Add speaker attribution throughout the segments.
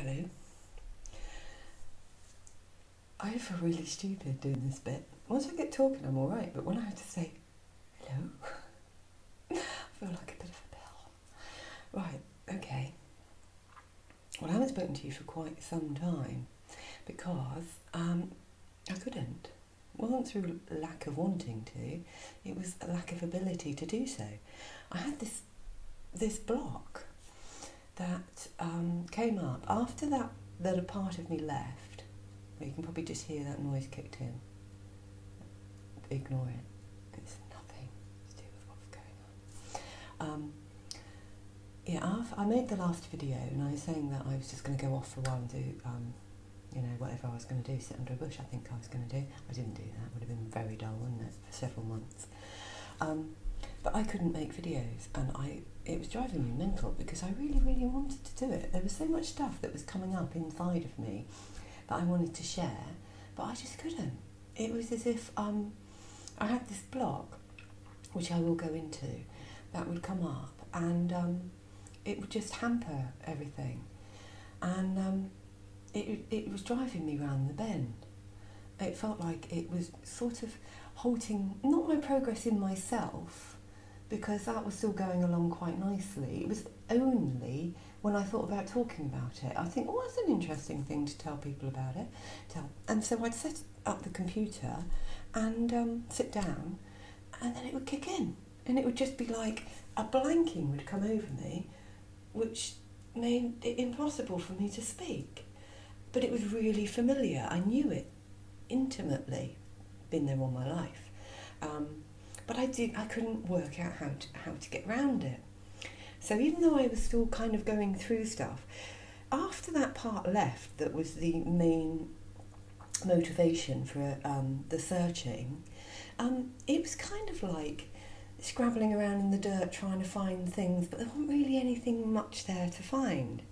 Speaker 1: Hello. I feel really stupid doing this bit. Once I get talking, I'm alright, but when I have to say hello, I feel like a bit of a bell. Right, okay. Well, I haven't spoken to you for quite some time because I couldn't. It wasn't through lack of wanting to, it was a lack of ability to do so. I had this block that came up after that a part of me left. You can probably just hear that noise kicked in. Ignore it. It's nothing to do with what's going on. I made the last video and I was saying that I was just going to go off for a while and do, whatever I was going to do, sit under a bush I think I was going to do. I didn't do that. It would have been very dull, wouldn't it, for several months. But I couldn't make videos and it was driving me mental because I really, really wanted to do it. There was so much stuff that was coming up inside of me that I wanted to share, but I just couldn't. It was as if I had this block, which I will go into, that would come up and it would just hamper everything. And it was driving me round the bend. It felt like it was sort of halting, not my progress in myself, because that was still going along quite nicely. It was only when I thought about talking about it, I think, oh, that's an interesting thing to tell people about it. And so I'd set up the computer and sit down, and then it would kick in. And it would just be like a blanking would come over me, which made it impossible for me to speak. But it was really familiar. I knew it intimately, been there all my life. But I couldn't work out how to get around it. So even though I was still kind of going through stuff, after that part left that was the main motivation for the searching, it was kind of like scrabbling around in the dirt trying to find things, but there wasn't really anything much there to find.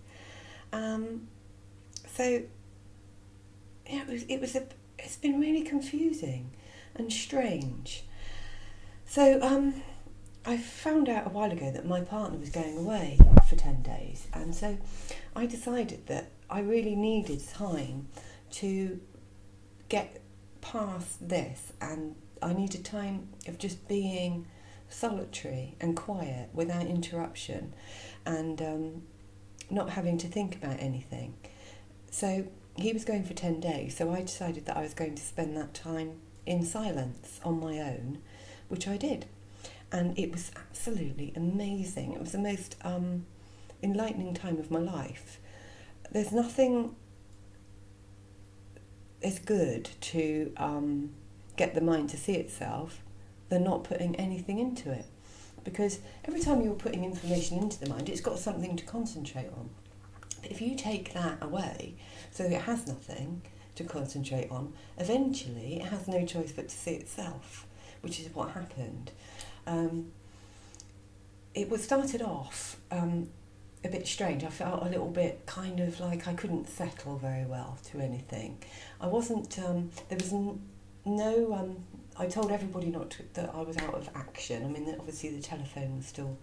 Speaker 1: So yeah, it's been really confusing and strange. So I found out a while ago that my partner was going away for 10 days, and so I decided that I really needed time to get past this, and I needed time of just being solitary and quiet without interruption and not having to think about anything. So he was going for 10 days, so I decided that I was going to spend that time in silence on my own, which I did. And it was absolutely amazing. It was the most enlightening time of my life. There's nothing as good to get the mind to see itself than not putting anything into it. Because every time you're putting information into the mind, it's got something to concentrate on. But if you take that away, so it has nothing to concentrate on, eventually it has no choice but to see itself, which is what happened. It was started off a bit strange. I felt a little bit kind of like I couldn't settle very well to anything. I wasn't, there was no, I told everybody that I was out of action. I mean, obviously the telephone was still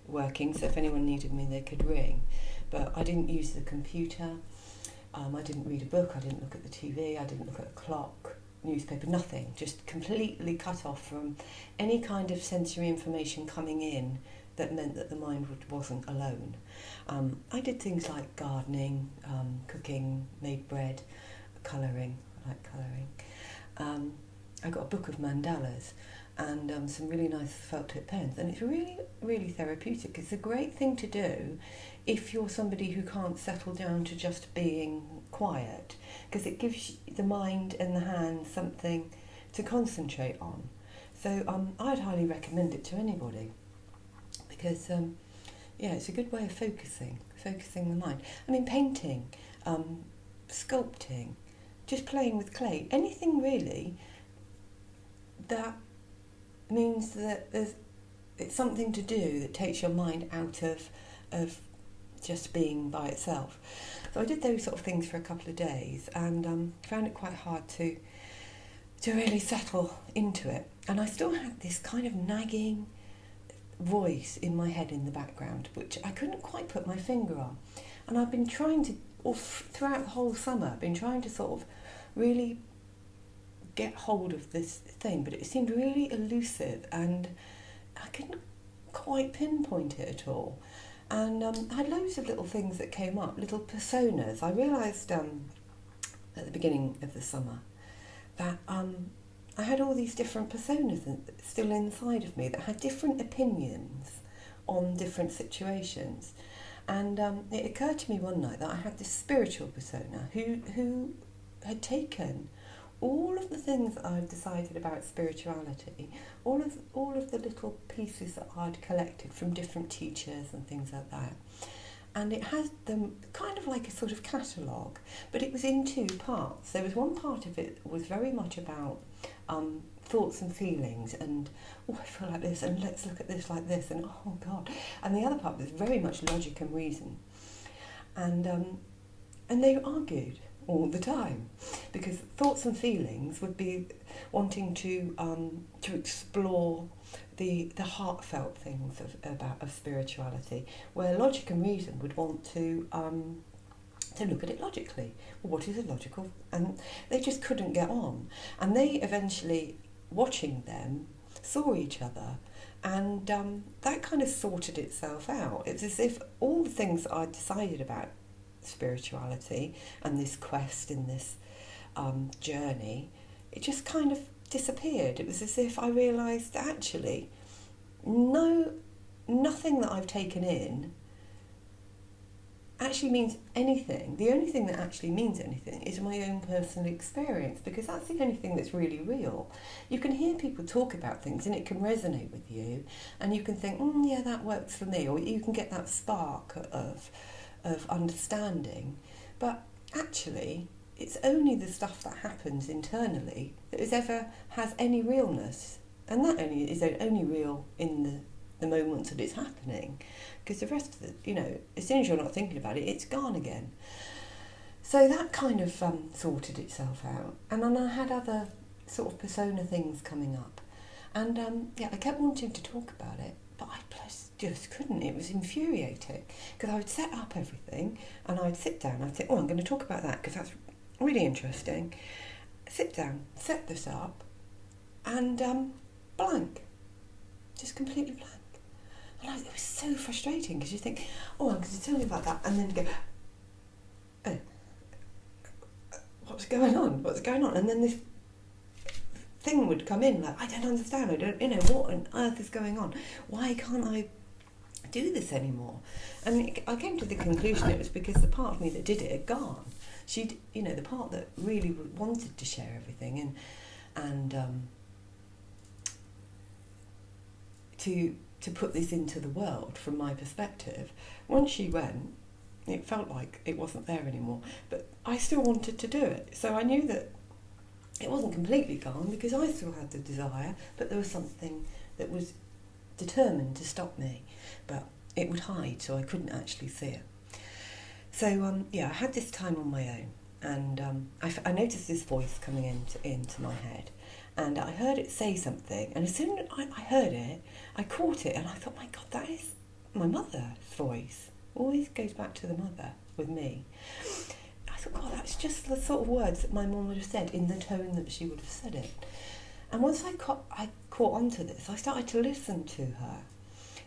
Speaker 1: working, so if anyone needed me they could ring. But I didn't use the computer, I didn't read a book, I didn't look at the TV, I didn't look at a clock, newspaper, nothing. Just completely cut off from any kind of sensory information coming in that meant that the mind wasn't alone. I did things like gardening, cooking, made bread, colouring. I like colouring. I got a book of mandalas and some really nice felt tip pens, and it's really, really therapeutic. It's a great thing to do if you're somebody who can't settle down to just being quiet, because it gives the mind and the hands something to concentrate on. So I'd highly recommend it to anybody, because it's a good way of focusing the mind. I mean, painting, sculpting, just playing with clay, anything really that means that it's something to do that takes your mind out of just being by itself. So I did those sort of things for a couple of days and found it quite hard to really settle into it. And I still had this kind of nagging voice in my head in the background, which I couldn't quite put my finger on. And I've been trying to throughout the whole summer, been trying to sort of really get hold of this thing, but it seemed really elusive and I couldn't quite pinpoint it at all. And I had loads of little things that came up, little personas. I realised at the beginning of the summer that I had all these different personas still inside of me that had different opinions on different situations. And it occurred to me one night that I had this spiritual persona who had taken all of the things that I'd decided about spirituality, all of the little pieces that I'd collected from different teachers and things like that. And it had them kind of like a sort of catalogue, but it was in two parts. There was one part of it was very much about thoughts and feelings and, oh, I feel like this, and let's look at this like this, and oh God. And the other part was very much logic and reason. And they argued all the time, because thoughts and feelings would be wanting to explore the heartfelt things of spirituality, where logic and reason would want to look at it logically. Well, what is illogical? And they just couldn't get on. And they eventually, watching them, saw each other, and that kind of sorted itself out. It's as if all the things that I'd decided about spirituality and this quest in this journey, it just kind of disappeared. It was as if I realised actually nothing that I've taken in actually means anything. The only thing that actually means anything is my own personal experience, because that's the only thing that's really real. You can hear people talk about things and it can resonate with you, and you can think, yeah, that works for me, or you can get that spark of understanding, but actually it's only the stuff that happens internally that has any realness, and that only is only real in the moments that it's happening, because the rest of it, as soon as you're not thinking about it, it's gone again. So that kind of sorted itself out, and then I had other sort of persona things coming up, and I kept wanting to talk about it, but I just couldn't. It was infuriating, because I would set up everything and I'd sit down, I'd say, I'm going to talk about that because that's really interesting. Sit down, set this up, and blank, just completely blank. And it was so frustrating, because you think, I'm going to tell you about that, and then go, what's going on? And then this thing would come in, like, I don't understand, what on earth is going on? Why can't I do this anymore? And I came to the conclusion it was because the part of me that did it had gone. She'd, the part that really wanted to share everything and to put this into the world from my perspective, once she went, it felt like it wasn't there anymore. But I still wanted to do it, so I knew that it wasn't completely gone, because I still had the desire, but there was something that was determined to stop me, but it would hide, so I couldn't actually see it. So I had this time on my own, and I noticed this voice coming into my head, and I heard it say something, and as soon as I heard it, I caught it, and I thought, my God, that is my mother's voice. Always goes back to the mother with me. I thought, God, that's just the sort of words that my mum would have said in the tone that she would have said it. And once I caught onto this, I started to listen to her,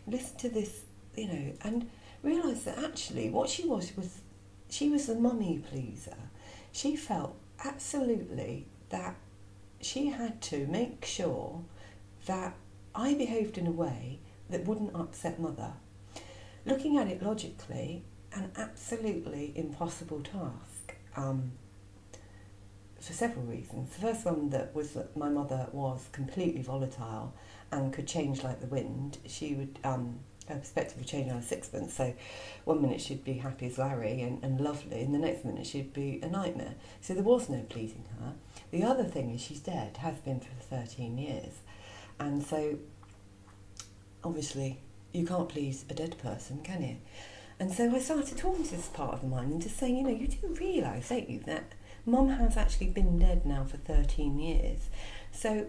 Speaker 1: listen to this, and realised that actually what she was she was the mummy pleaser. She felt absolutely that she had to make sure that I behaved in a way that wouldn't upset Mother. Looking at it logically, an absolutely impossible task, for several reasons. The first one was that my mother was completely volatile and could change like the wind. She would, her perspective would change on a sixpence, so one minute she'd be happy as Larry and lovely, and the next minute she'd be a nightmare. So there was no pleasing her. The other thing is she's dead, has been for 13 years, and so obviously you can't please a dead person, can you? And so I started talking to this part of the mind and just saying, you do realise, don't you, that Mum has actually been dead now for 13 years. So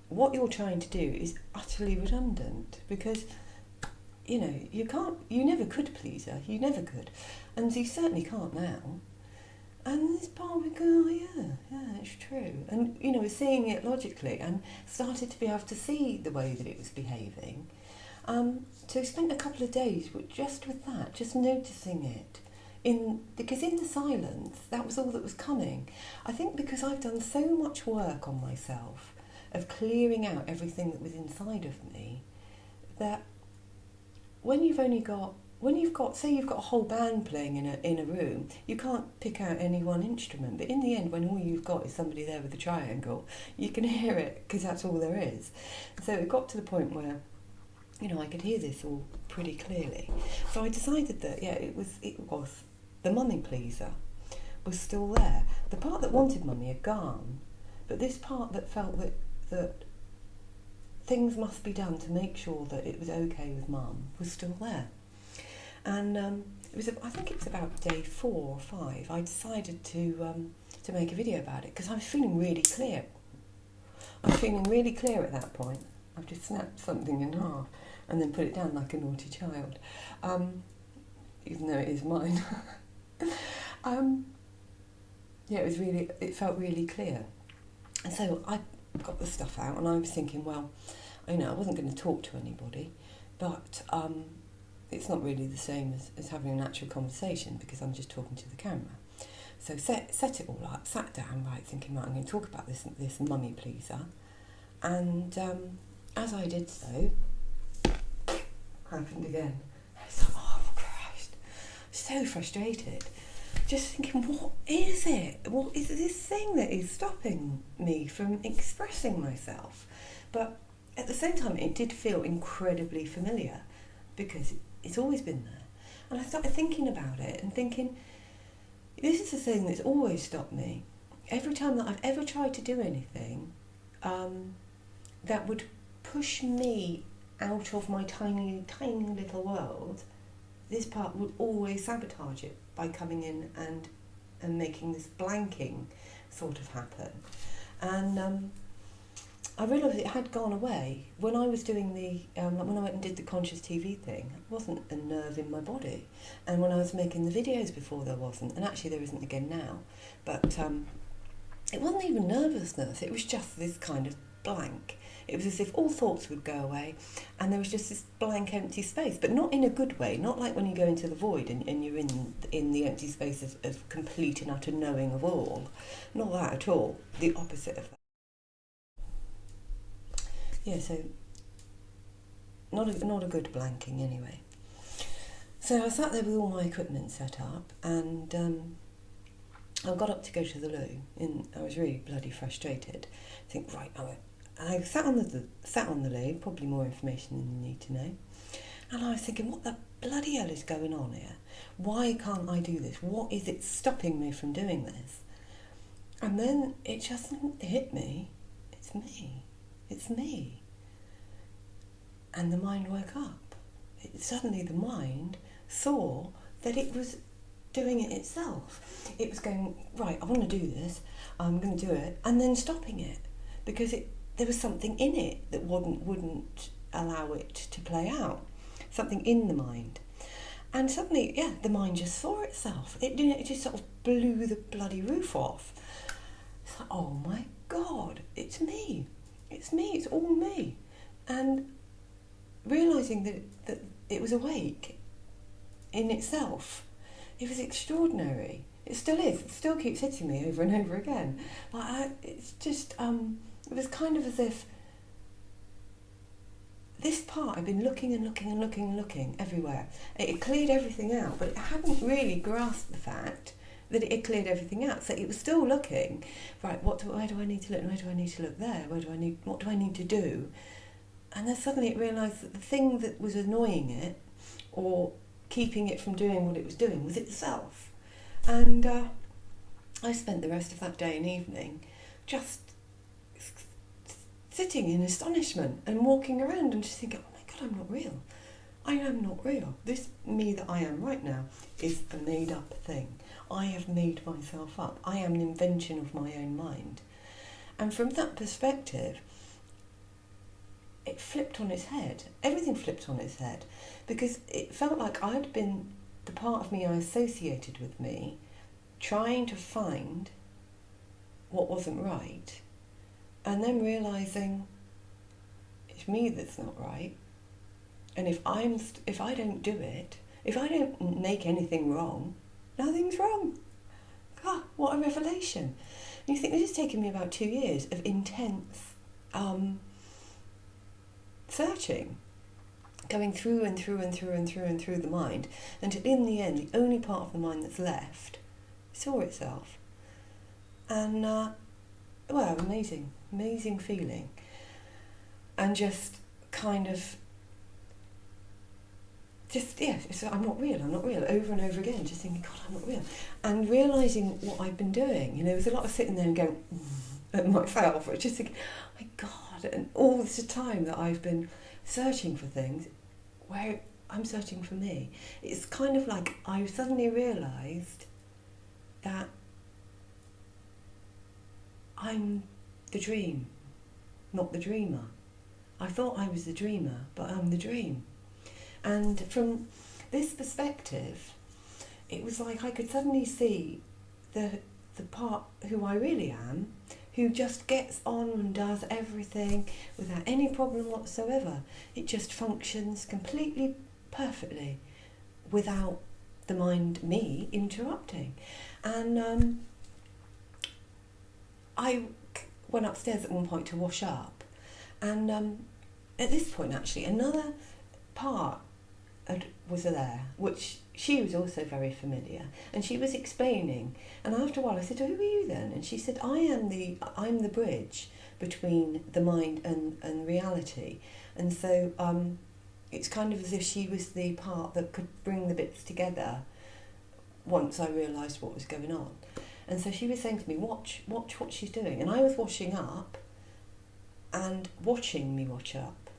Speaker 1: what you're trying to do is utterly redundant, because you know, you never could please her, you never could. And you certainly can't now. And this part would go, oh yeah, it's true. And, you know, seeing it logically and started to be able to see the way that it was behaving. So I spent a couple of days just with that, just noticing it. Because in the silence, that was all that was coming. I think because I've done so much work on myself of clearing out everything that was inside of me, that when you've got, say you've got a whole band playing in a room, you can't pick out any one instrument. But in the end, when all you've got is somebody there with a triangle, you can hear it because that's all there is. So it got to the point where, you know, I could hear this all pretty clearly. So I decided that, yeah, it was the mummy pleaser was still there. The part that wanted mummy had gone, but this part that felt that things must be done to make sure that it was okay with mum was still there. And I think it was about day 4 or 5, I decided to make a video about it because I was feeling really clear. I was feeling really clear at that point. I've just snapped something in half and then put it down like a naughty child, even though it is mine. Yeah, it felt really clear. And so I got the stuff out and I was thinking, well, you know, I wasn't going to talk to anybody, but it's not really the same as having a natural conversation because I'm just talking to the camera. So set it all up, sat down, right, thinking, right, I'm going to talk about this mummy pleaser. And as I did so, happened again. I was like, oh Christ, so frustrated. Just thinking, what is it? What is this thing that is stopping me from expressing myself? But at the same time, it did feel incredibly familiar because it's always been there. And I started thinking about it and thinking, this is the thing that's always stopped me. Every time that I've ever tried to do anything that would push me out of my tiny, tiny little world, this part would always sabotage it by coming in and making this blanking sort of happen. And I realised it had gone away when I was doing when I went and did the conscious TV thing. It wasn't a nerve in my body, and when I was making the videos before, there wasn't, and actually there isn't again now. But it wasn't even nervousness. It was just this kind of blank. It was as if all thoughts would go away, and there was just this blank, empty space. But not in a good way. Not like when you go into the void and you're in the empty space of complete and utter knowing of all. Not that at all. The opposite of that. Yeah, so not a good blanking anyway. So I sat there with all my equipment set up, and I got up to go to the loo, and I was really bloody frustrated. I think, right, I sat on the loo, probably more information than you need to know, and I was thinking, what the bloody hell is going on here? Why can't I do this? What is it stopping me from doing this? And then it just hit me. It's me. It's me. And the mind woke up. Suddenly the mind saw that it was doing it itself. It was going, right, I want to do this, I'm going to do it, and then stopping it. Because there was something in it that wouldn't allow it to play out. Something in the mind. And suddenly, yeah, the mind just saw itself. It just sort of blew the bloody roof off. It's like, oh my God, it's me. It's me, it's all me. And realising that it was awake in itself, it was extraordinary. It still is. It still keeps hitting me over and over again. It's just, it was kind of as if this part, I've been looking and looking and looking and looking everywhere. It cleared everything out, but it hadn't really grasped the fact that it had cleared everything out. So it was still looking, right, where do I need to look? Where do I need to look there? What do I need to do? And then suddenly it realised that the thing that was annoying it or keeping it from doing what it was doing was itself. And I spent the rest of that day and evening just sitting in astonishment and walking around and just thinking, oh my God, I'm not real. I am not real. This me that I am right now is a made-up thing. I have made myself up. I am an invention of my own mind. And from that perspective, it flipped on its head. Everything flipped on its head, because it felt like I'd been the part of me I associated with me, trying to find what wasn't right, and then realising it's me that's not right. And if I don't do it, if I don't make anything wrong, nothing's wrong. God, what a revelation! And you think, this has taken me about 2 years of intense searching, going through and through and through and through and through the mind, until in the end, the only part of the mind that's left saw itself. And, well, amazing feeling. And just kind of, so I'm not real, over and over again, just thinking, God, I'm not real. And realising what I've been doing, there was a lot of sitting there and going, at myself, just thinking, oh my God, and all this time that I've been searching for things, where I'm searching for me. It's kind of like I suddenly realised that I'm the dream, not the dreamer. I thought I was the dreamer, but I'm the dream. And from this perspective, it was like I could suddenly see the part who I really am, who just gets on and does everything without any problem whatsoever. It just functions completely perfectly without the mind, me, interrupting. And I went upstairs at one point to wash up, and at this point actually another part was there, which she was also very familiar, and she was explaining, and after a while I said, "Oh, who are you then?" And she said, I'm the bridge between the mind and reality. And so it's kind of as if she was the part that could bring the bits together once I realised what was going on. And so she was saying to me, watch what she's doing. And I was washing up and watching me wash up,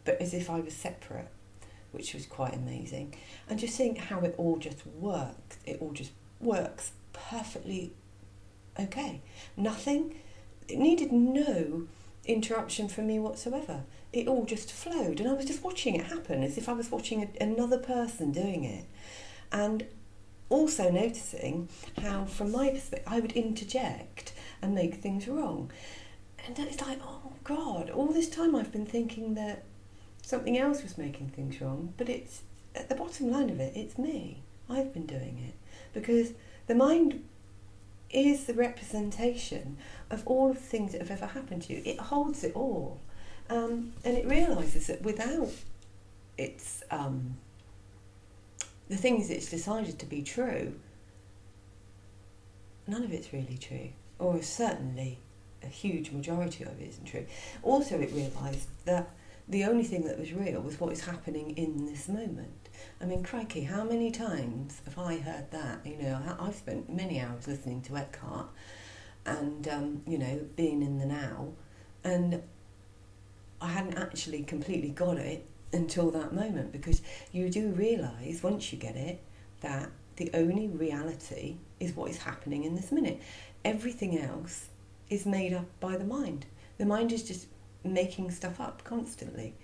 Speaker 1: but as if I was separate, which was quite amazing. And just seeing how it all just works. It all just works perfectly okay. It needed no interruption from me whatsoever. It all just flowed, and I was just watching it happen as if I was watching another person doing it. And also noticing how, from my perspective, I would interject and make things wrong. And then it's like, oh God, all this time I've been thinking that something else was making things wrong, but it's, at the bottom line of it, it's me. I've been doing it. Because the mind is the representation of all of the things that have ever happened to you. It holds it all. And it realises that without its the things it's decided to be true, none of it's really true, or certainly a huge majority of it isn't true. Also, it realised that the only thing that was real was what is happening in this moment. I mean, crikey, how many times have I heard that? I've spent many hours listening to Eckhart and, being in the now, and I hadn't actually completely got it until that moment, because you do realise, once you get it, that the only reality is what is happening in this minute. Everything else is made up by the mind. The mind is just making stuff up constantly,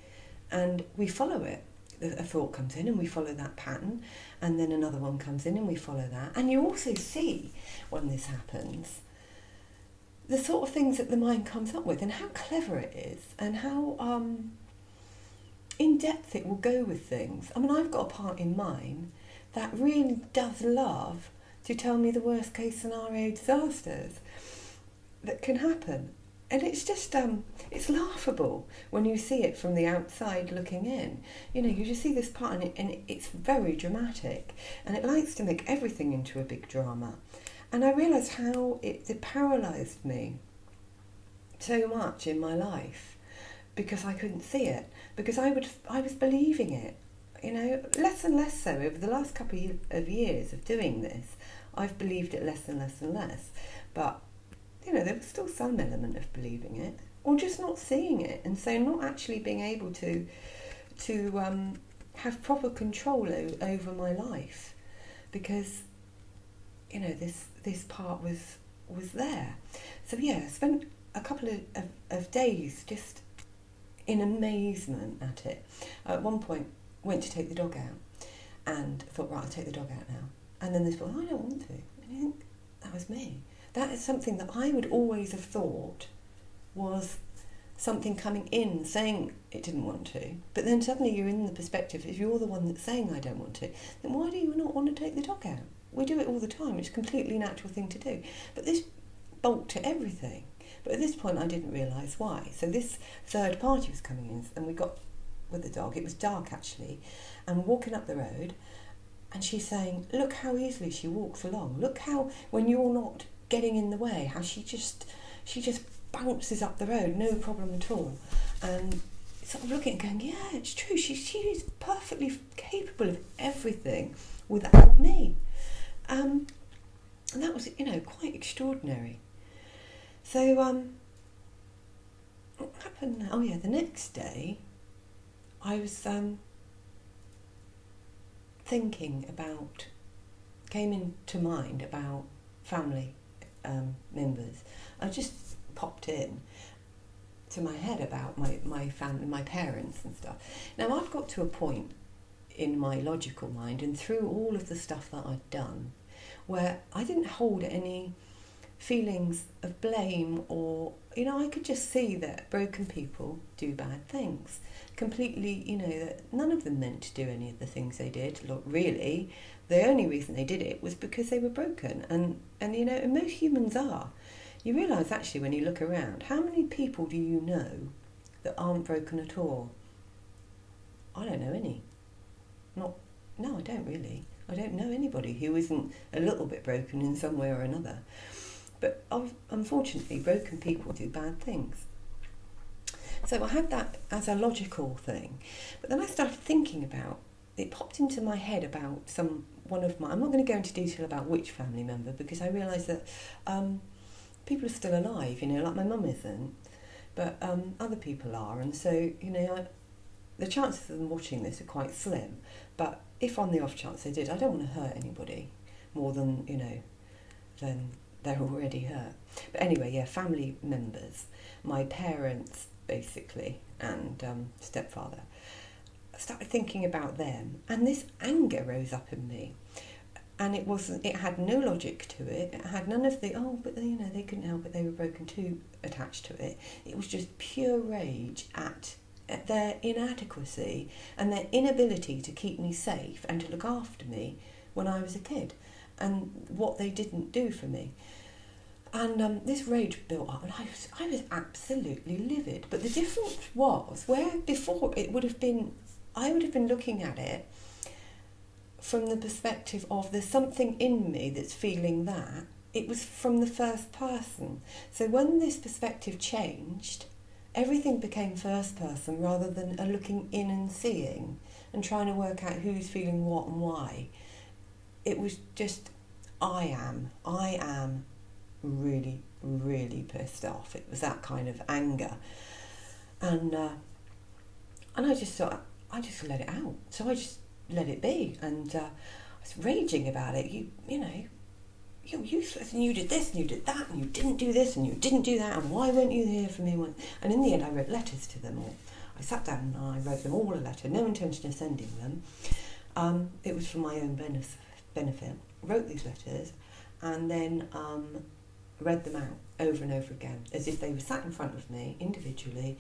Speaker 1: and we follow it. A thought comes in and we follow that pattern, and then another one comes in and we follow that. And you also see, when this happens, the sort of things that the mind comes up with, and how clever it is, and how in depth it will go with things. I mean, I've got a part in mine that really does love to tell me the worst case scenario disasters that can happen. And it's just, it's laughable when you see it from the outside looking in. You just see this part, and it's very dramatic, and it likes to make everything into a big drama. And I realised how it paralysed me so much in my life, because I couldn't see it, because I was believing it. Less and less so over the last couple of years of doing this. I've believed it less and less and less, but there was still some element of believing it, or just not seeing it, and so not actually being able to have proper control over my life, because this part was there. So I spent a couple of days just in amazement at it. At one point, went to take the dog out and thought, right, I'll take the dog out now. And then this thought, I don't want to. And you think, that was me. That is something that I would always have thought was something coming in saying it didn't want to. But then suddenly you're in the perspective, if you're the one that's saying I don't want to, then why do you not want to take the dog out? We do it all the time. It's a completely natural thing to do. But this bulked to everything. But at this point I didn't realise why. So this third party was coming in and we got with the dog. It was dark actually. And we're walking up the road and she's saying, look how easily she walks along. Look how, when you're not getting in the way, how she just bounces up the road, no problem at all. And sort of looking and going, yeah, it's true. She is perfectly capable of everything without me. And that was, quite extraordinary. So, what happened now? Oh yeah, the next day, I was came into mind about family members. I just popped in to my head about my family, my parents and stuff. Now I've got to a point in my logical mind and through all of the stuff that I'd done where I didn't hold any feelings of blame or, I could just see that broken people do bad things. Completely, that none of them meant to do any of the things they did. Look, really, the only reason they did it was because they were broken. And most humans are. You realise actually when you look around, how many people do you know that aren't broken at all? I don't know any. No, I don't really. I don't know anybody who isn't a little bit broken in some way or another. But unfortunately, broken people do bad things. So I had that as a logical thing. But then I started thinking about, it popped into my head about one of my, I'm not going to go into detail about which family member because I realised that people are still alive, like my mum isn't, but other people are. And so, the chances of them watching this are quite slim. But if on the off chance they did, I don't want to hurt anybody more than, than they're already hurt. But anyway, yeah, family members, my parents basically, and stepfather. I started thinking about them, and this anger rose up in me. And it had no logic to it. It had none of the, but they couldn't help it, they were broken too attached to it. It was just pure rage at their inadequacy and their inability to keep me safe and to look after me when I was a kid, and what they didn't do for me. And this rage built up, and I was absolutely livid. But the difference was, where before I would have been looking at it from the perspective of there's something in me that's feeling that, it was from the first person. So when this perspective changed, everything became first person rather than a looking in and seeing and trying to work out who's feeling what and why. It was just, I am really, really pissed off. It was that kind of anger. And I just thought, I just let it out. So I just let it be. And I was raging about it. You're useless, and you did this, and you did that, and you didn't do this, and you didn't do that, and why weren't you here for me? And in the end, I wrote letters to them all. I sat down and I wrote them all a letter, no intention of sending them. It was for my own benefit. Wrote these letters, and then read them out over and over again, as if they were sat in front of me individually,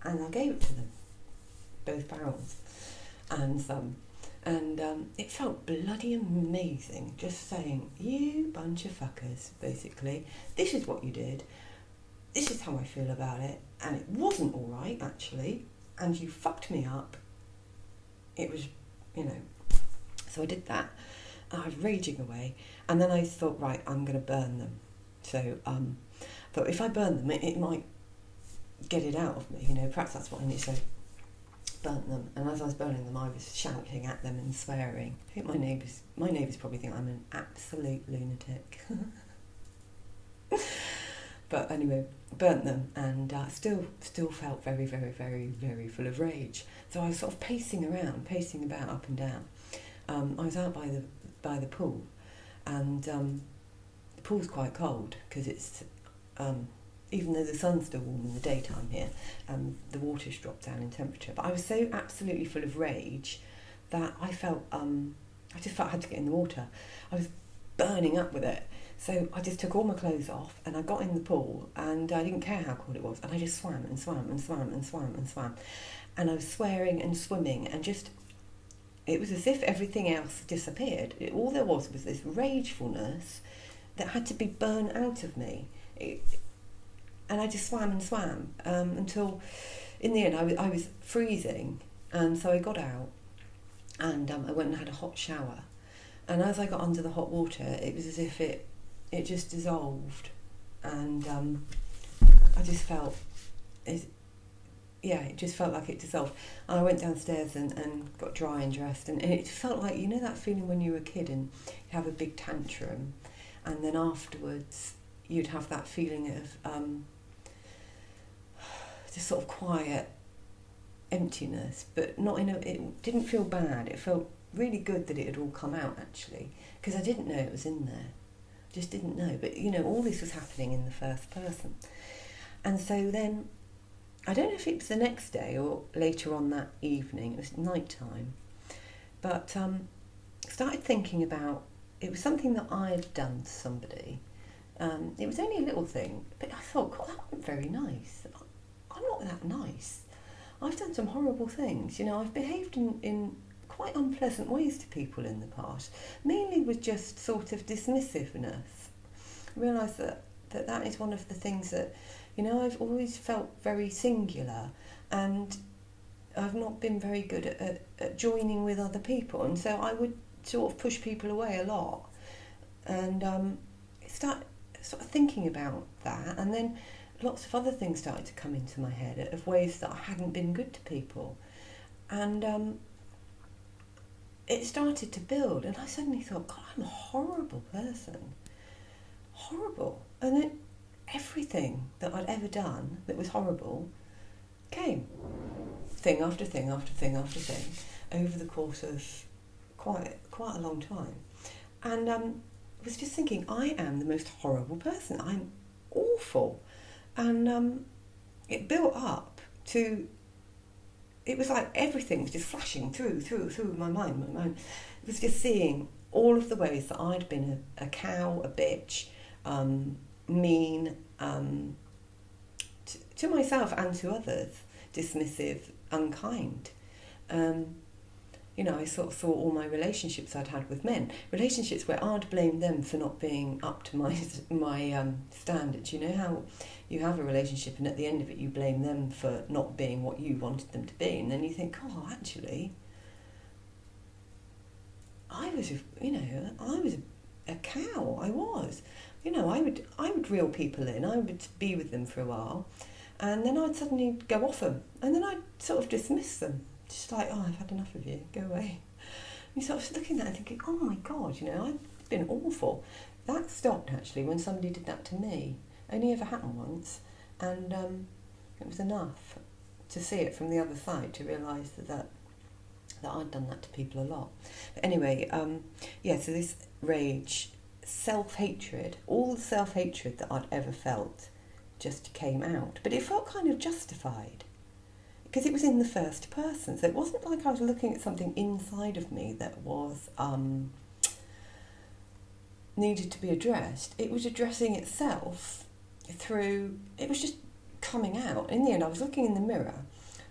Speaker 1: and I gave it to them, both barrels, and it felt bloody amazing, just saying, you bunch of fuckers, basically, this is what you did, this is how I feel about it, and it wasn't all right, actually, and you fucked me up. It was, so I did that, and I was raging away, and then I thought, right, I'm going to burn them. So I thought if I burn them, it might get it out of me, perhaps that's what I need to say. Burnt them, and as I was burning them, I was shouting at them and swearing. I think my neighbours probably think I'm an absolute lunatic. But anyway, burnt them, and still felt very, very, very, very full of rage. So I was sort of pacing about up and down. I was out by the pool, and the pool's quite cold because it's even though the sun's still warm in the daytime here, the water's dropped down in temperature. But I was so absolutely full of rage that I felt, I just felt I had to get in the water. I was burning up with it. So I just took all my clothes off and I got in the pool, and I didn't care how cold it was, and I just swam and swam and swam and swam and swam. And I was swearing and swimming, and just, it was as if everything else disappeared. All there was this ragefulness that had to be burnt out of me. And I just swam and swam until, in the end, I was freezing. And so I got out and I went and had a hot shower. And as I got under the hot water, it was as if it just dissolved. And I just felt, it just felt like it dissolved. And I went downstairs and got dry and dressed. And it felt like, you know that feeling when you were a kid and you have a big tantrum, and then afterwards you'd have that feeling of just sort of quiet emptiness, but not it didn't feel bad. It felt really good that it had all come out, actually, because I didn't know it was in there. Just didn't know. But, all this was happening in the first person. And so then, I don't know if it was the next day or later on that evening, it was night time, but started thinking about, it was something that I'd done to somebody. It was only a little thing, but I thought, God, that wasn't very nice. I'm not that nice. I've done some horrible things. I've behaved in quite unpleasant ways to people in the past, mainly with just sort of dismissiveness. I realise that is one of the things that, I've always felt very singular, and I've not been very good at joining with other people, and so I would sort of push people away a lot, and start sort of thinking about that, and then lots of other things started to come into my head of ways that I hadn't been good to people, and it started to build, and I suddenly thought, God, I'm a horrible person, horrible. And then everything that I'd ever done that was horrible came, thing after thing after thing after thing, over the course of quite a long time, and was just thinking, I am the most horrible person. I'm awful. And it built up to, it was like everything was just flashing through my mind. It was just seeing all of the ways that I'd been a cow, a bitch, mean, to myself and to others, dismissive, unkind. I sort of saw all my relationships I'd had with men, relationships where I'd blamed them for not being up to my standards. You know how you have a relationship and at the end of it you blame them for not being what you wanted them to be, and then you think, oh, actually, I was a cow. I was. I would reel people in. I would be with them for a while, and then I'd suddenly go off them, and then I'd sort of dismiss them. Just like, oh, I've had enough of you, go away. And you sort of looking at it and thinking, oh my God, I've been awful. That stopped actually when somebody did that to me. Only ever happened once, and it was enough to see it from the other side to realise that I'd done that to people a lot. But anyway, so this rage, self-hatred, all the self-hatred that I'd ever felt just came out. But it felt kind of justified, because it was in the first person. So it wasn't like I was looking at something inside of me that was needed to be addressed. It was addressing itself through, it was just coming out. In the end, I was looking in the mirror.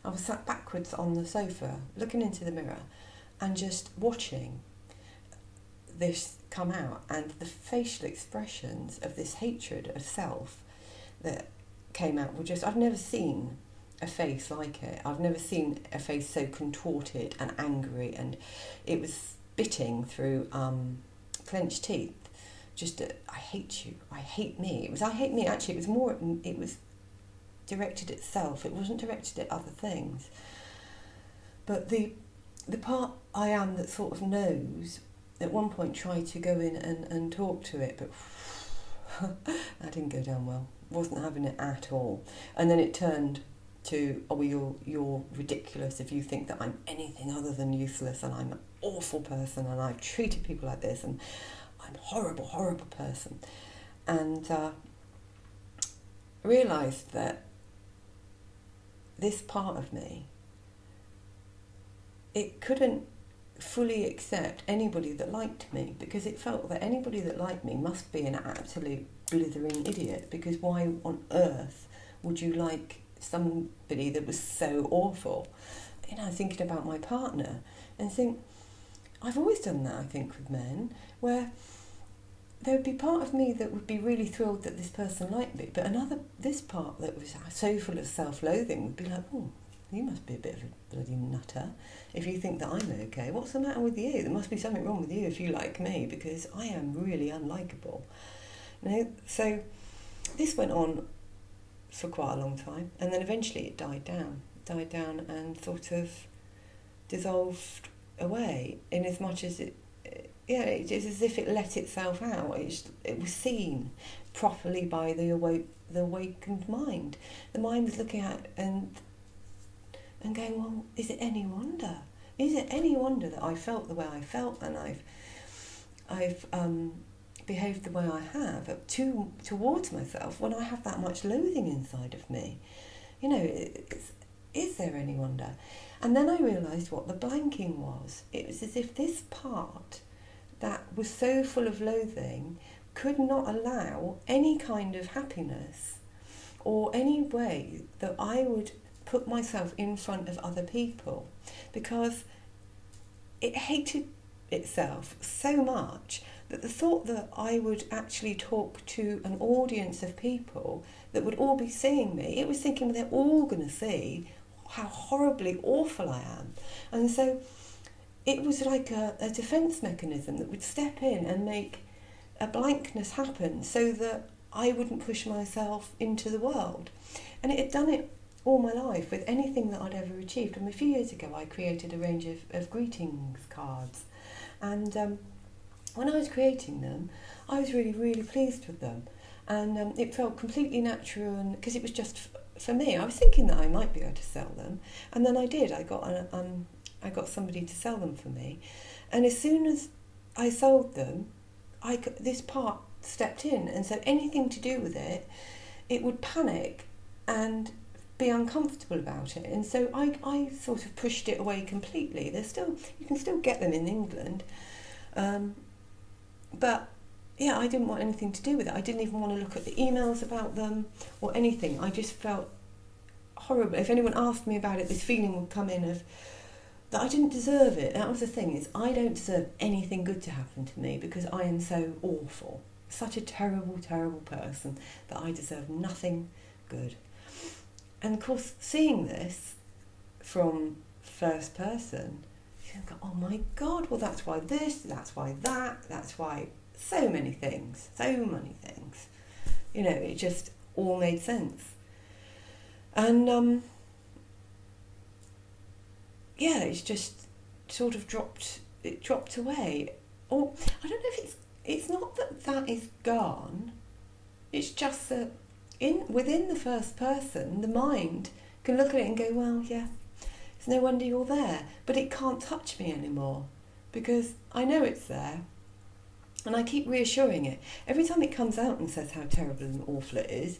Speaker 1: I was sat backwards on the sofa, looking into the mirror and just watching this come out, and the facial expressions of this hatred of self that came out were just, I've never seen a face like it. I've never seen a face so contorted and angry, and it was spitting through clenched teeth. Just, I hate you, I hate me. It was, I hate me, actually, it was directed at self. It wasn't directed at other things. But the part I am that sort of knows, at one point tried to go in and talk to it, but that didn't go down well. Wasn't having it at all. And then it turned to, oh, well, you're ridiculous if you think that I'm anything other than useless, and I'm an awful person, and I've treated people like this, and I'm a horrible, horrible person. And realised that this part of me, it couldn't fully accept anybody that liked me, because it felt that anybody that liked me must be an absolute blithering idiot, because why on earth would you like somebody that was so awful? You know, thinking about my partner and think, I've always done that, I think, with men, where there would be part of me that would be really thrilled that this person liked me, but this part that was so full of self-loathing would be like, oh, you must be a bit of a bloody nutter if you think that I'm okay. What's the matter with you? There must be something wrong with you if you like me, because I am really unlikable. You know? So this went on for quite a long time, and then eventually it died down and sort of dissolved away, in as much as it's as if it let itself out. It was seen properly by the awakened mind. The mind was looking at and going, well, is it any wonder? Is it any wonder that I felt the way I felt, and I've behaved the way I have towards myself, when I have that much loathing inside of me? You know, is there any wonder? And then I realised what the blanking was. It was as if this part that was so full of loathing could not allow any kind of happiness or any way that I would put myself in front of other people, because it hated itself so much that the thought that I would actually talk to an audience of people that would all be seeing me, it was thinking they're all going to see how horribly awful I am. And so it was like a defence mechanism that would step in and make a blankness happen so that I wouldn't push myself into the world. And it had done it all my life with anything that I'd ever achieved. And a few years ago I created a range of greetings cards, and when I was creating them I was really, really pleased with them, and it felt completely natural, and because it was just for me. I was thinking that I might be able to sell them, and then I did. I got somebody to sell them for me, and as soon as I sold them, this part stepped in, and so anything to do with it would panic and be uncomfortable about it, and so I sort of pushed it away completely. You can still get them in England, but yeah, I didn't want anything to do with it. I didn't even want to look at the emails about them or anything. I just felt horrible. If anyone asked me about it, this feeling would come in of that I didn't deserve it. That was the thing, is I don't deserve anything good to happen to me, because I am so awful, such a terrible, terrible person, that I deserve nothing good. And of course, seeing this from first person, you go, oh my God, well that's why this, that's why that, that's why so many things. You know, it just all made sense. And yeah, it's just sort of dropped away. Or I don't know if it's not that is gone. It's just that within the first person, the mind can look at it and go, well, yeah, it's no wonder you're there, but it can't touch me anymore, because I know it's there, and I keep reassuring it. Every time it comes out and says how terrible and awful it is,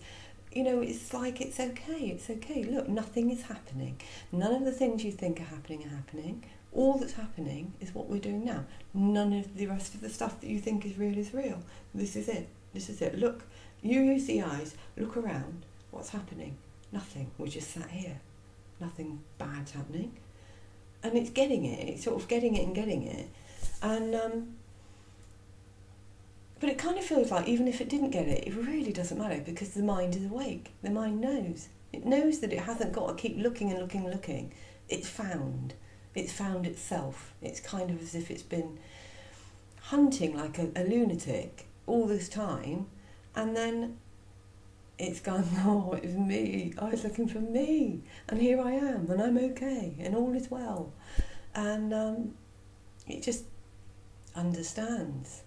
Speaker 1: you know, it's like, it's okay, look, nothing is happening. None of the things you think are happening. All that's happening is what we're doing now. None of the rest of the stuff that you think is real. This is it. Look, you use the eyes, look around, what's happening? Nothing, we're just sat here. Nothing bad's happening. And it's getting it, and but it kind of feels like even if it didn't get it, it really doesn't matter, because the mind is awake. The mind knows. It knows that it hasn't got to keep looking. It's found itself. It's kind of as if it's been hunting like a lunatic all this time, and then it's gone, oh, it was me. I was looking for me, and here I am, and I'm okay, and all is well. And it just understands.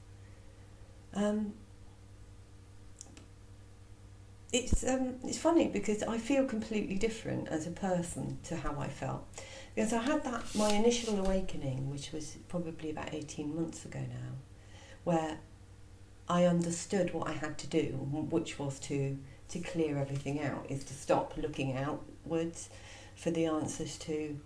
Speaker 1: It's funny, because I feel completely different as a person to how I felt, because I had my initial awakening, which was probably about 18 months ago now, where I understood what I had to do, which was to to clear everything out is to stop looking outwards for the answers to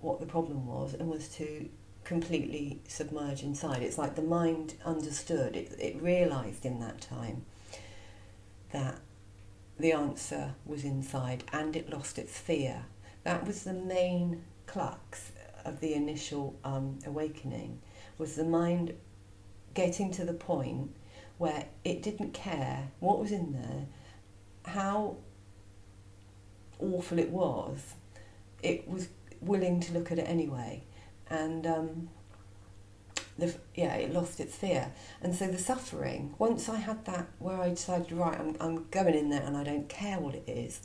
Speaker 1: what the problem was, and was to completely submerge inside. It's like the mind understood, it realised in that time that the answer was inside, and it lost its fear. That was the main crux of the initial awakening, was the mind getting to the point where it didn't care what was in there, how awful it was. It was willing to look at it anyway, and it lost its fear. And so the suffering, once I had that, where I decided, right, I'm going in there and I don't care what it is,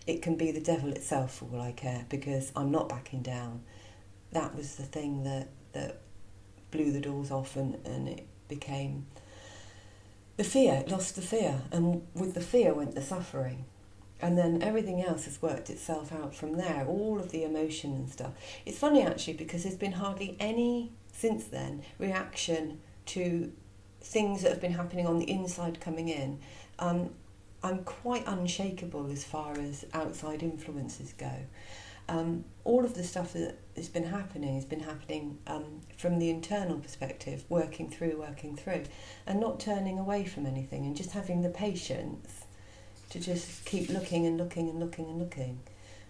Speaker 1: it can be the devil itself for all I care, because I'm not backing down. That was the thing that blew the doors off, and it became the fear. It lost the fear, and with the fear went the suffering. And then everything else has worked itself out from there, all of the emotion and stuff. It's funny actually, because there's been hardly any, since then, reaction to things that have been happening on the inside coming in. I'm quite unshakable as far as outside influences go. All of the stuff that has been happening from the internal perspective, working through, and not turning away from anything, and just having the patience to just keep looking and looking and looking and looking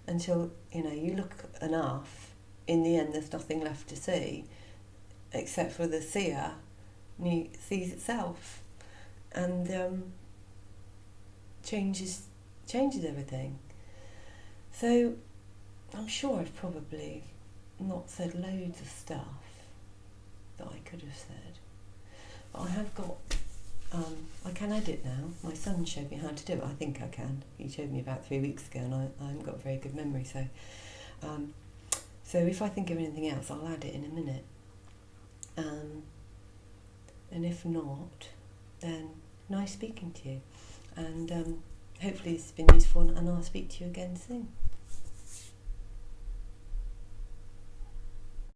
Speaker 1: until, you look enough, in the end there's nothing left to see except for the seer sees itself, and changes everything. So I'm sure I've probably not said loads of stuff that I could have said, but I have got I can edit now. My son showed me how to do it. I think I can. He showed me about 3 weeks ago, and I haven't got a very good memory, so if I think of anything else, I'll add it in a minute. And if not, then nice speaking to you, and hopefully it's been useful, and I'll speak to you again soon.